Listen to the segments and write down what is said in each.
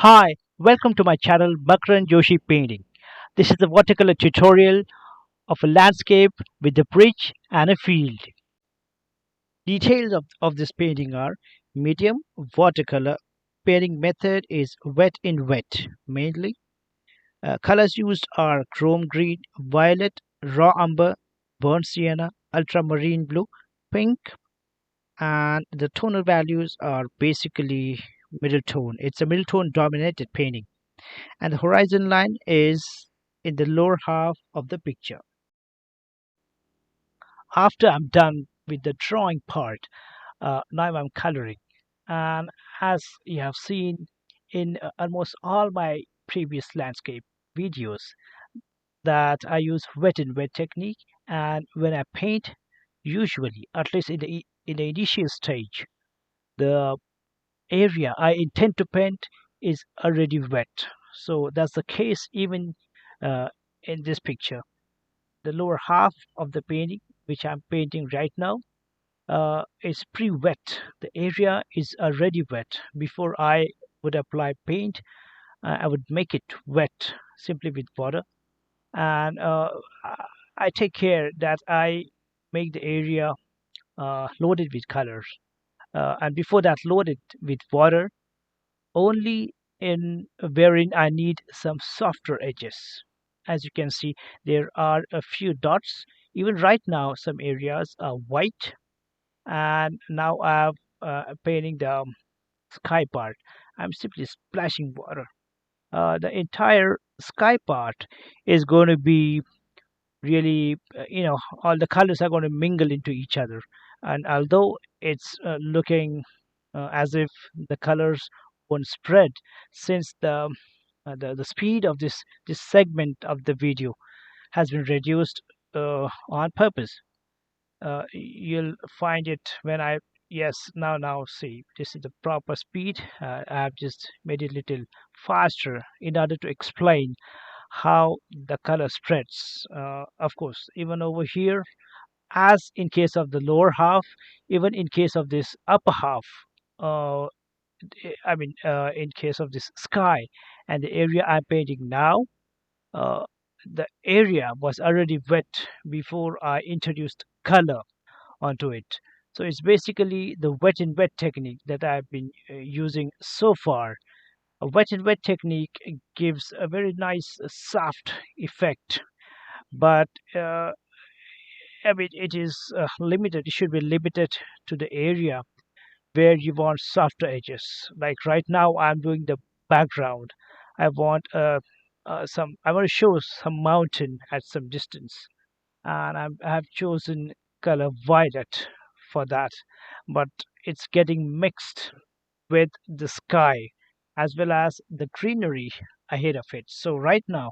Hi, welcome to my channel Makarand Joshi Painting. This is a watercolor tutorial of a landscape with a bridge and a field. Details of this painting are medium watercolor. Painting method is wet in wet mainly. Colors used are chrome green, violet, raw umber, burnt sienna, ultramarine blue, pink, and the tonal values are basically middle tone. It's a middle tone dominated painting, and the horizon line is in the lower half of the picture. After I'm done with the drawing part, now I'm coloring. And as you have seen in almost all my previous landscape videos, that I use wet and wet technique. And when I paint, usually, at least in the initial stage, the area I intend to paint is already wet. So that's the case even uh, in this picture. The lower half of the painting, which I'm painting right now, is pre-wet. The area is already wet. Before I would apply paint, I would make it wet simply with water, and I take care that I make the area loaded with colors. And before that, loaded with water only in wherein I need some softer edges. As you can see, there are a few dots. Even right now, some areas are white, and now I'm painting the sky part. I'm simply splashing water. The entire sky part is going to be really, all the colors are going to mingle into each other. And although it's looking as if the colors won't spread, since the speed of this segment of the video has been reduced on purpose. You'll find it when I yes, now see, this is the proper speed. I have just made it a little faster in order to explain how the color spreads. Of course, even over here, as in case of the lower half, even in case of this upper half, uh, in case of this sky and the area I'm painting now, uh, the area was already wet before I introduced color onto it. So it's basically the wet and wet technique that I've been using so far. A wet and wet technique gives a very nice soft effect, but it is limited. It should be limited to the area where you want softer edges. Like right now, I'm doing the background. I want some. I want to show some mountain at some distance, and I have chosen color violet for that. But it's getting mixed with the sky as well as the greenery ahead of it. So right now,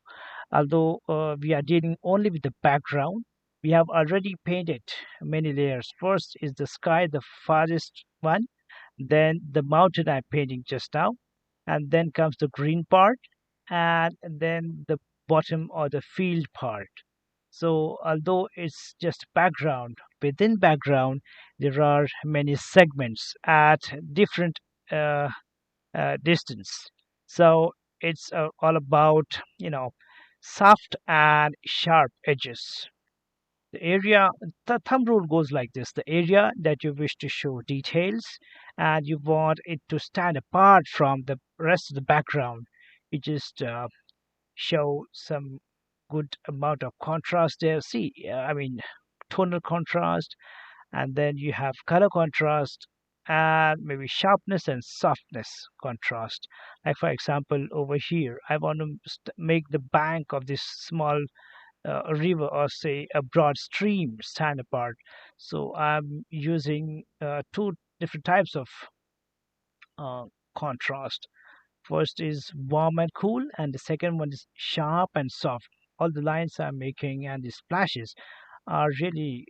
although we are dealing only with the background, we have already painted many layers. First is the sky, the farthest one, then the mountain I'm painting just now, and then comes the green part, and then the bottom or the field part. So although it's just background, within background there are many segments at different uh, distance. So it's all about, soft and sharp edges. The area, the thumb rule goes like this: the area that you wish to show details and you want it to stand apart from the rest of the background, you just show some good amount of contrast there. See, tonal contrast, and then you have color contrast, and maybe sharpness and softness contrast. Like for example, over here, I want to make the bank of this small a river, or say a broad stream, stand apart. So I'm using two different types of uh, contrast. First is warm and cool, and the second one is sharp and soft. All the lines I'm making and the splashes are really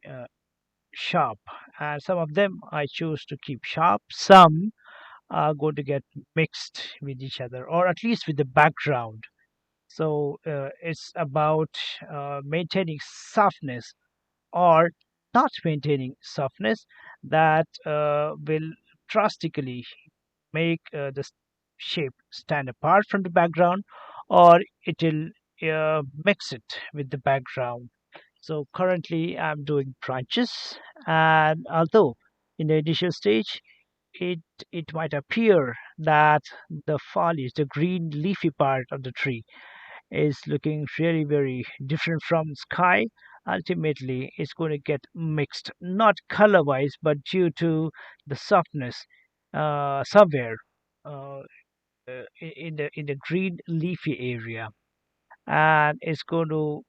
sharp, and some of them I choose to keep sharp. Some are going to get mixed with each other, or at least with the background. So it's about maintaining softness or not maintaining softness that will drastically make the shape stand apart from the background, or it will mix it with the background. So currently I'm doing branches, and although in the initial stage it it might appear that the foliage, the green leafy part of the tree, is looking really very different from sky. Ultimately it's going to get mixed, not color wise, but due to the softness somewhere uh, in the green leafy area, and it's going to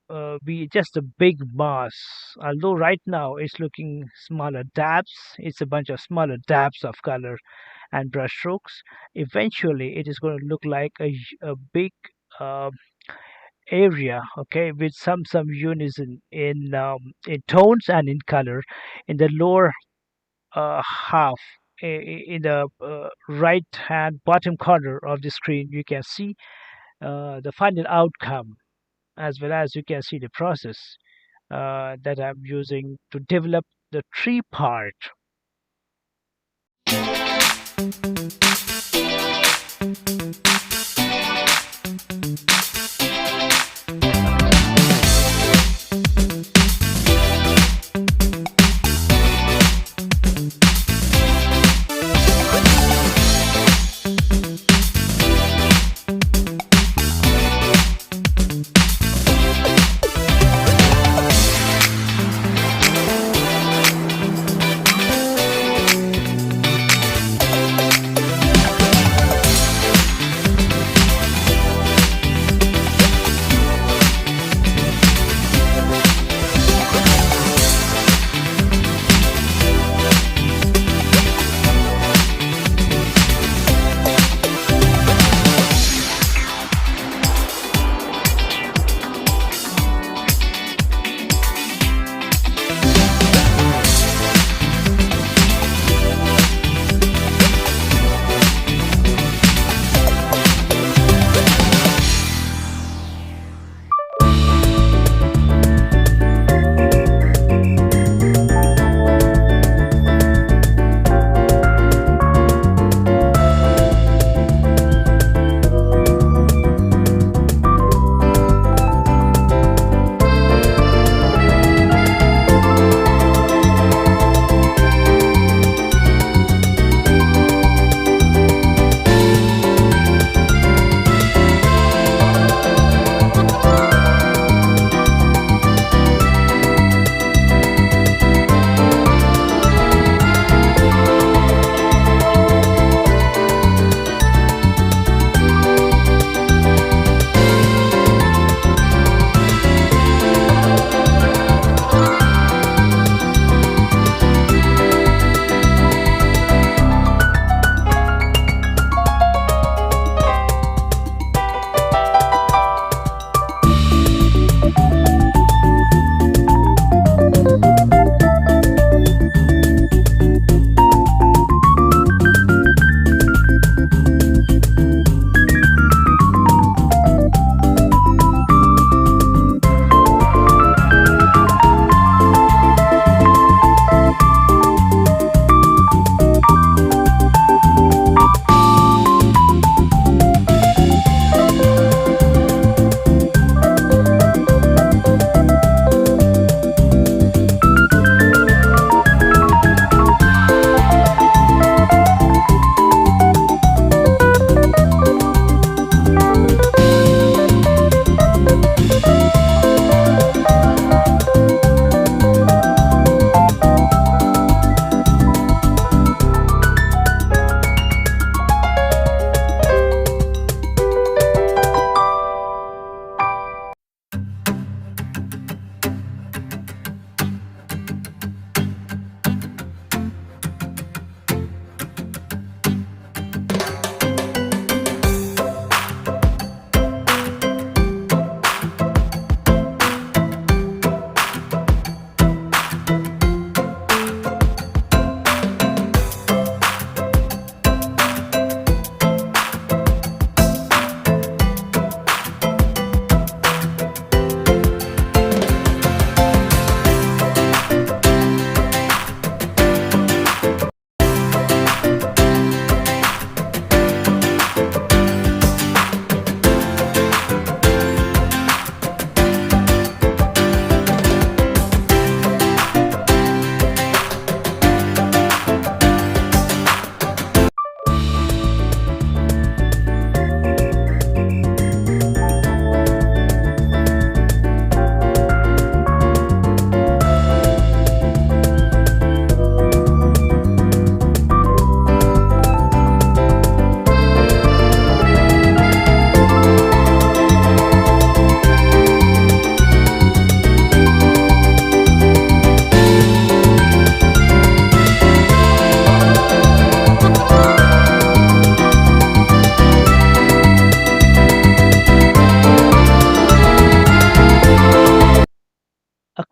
be just a big mass. Although right now it's looking smaller dabs, it's a bunch of smaller dabs of color and brush strokes. Eventually it is going to look like a big uh, area, okay, with some unison in tones and in color. In the lower half, in the right hand bottom corner of the screen, you can see the final outcome, as well as you can see the process that I'm using to develop the tree part.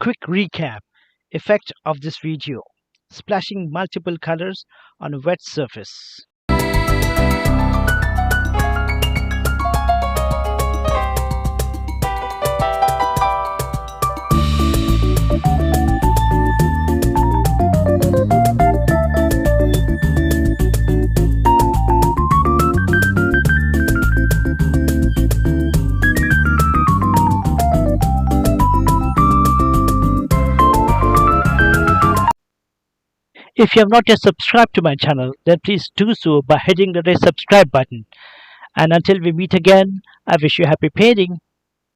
Quick recap. Effect of this video. Splashing multiple colors on a wet surface. If you have not yet subscribed to my channel, then please do so by hitting the red subscribe button. And until we meet again, I wish you happy painting.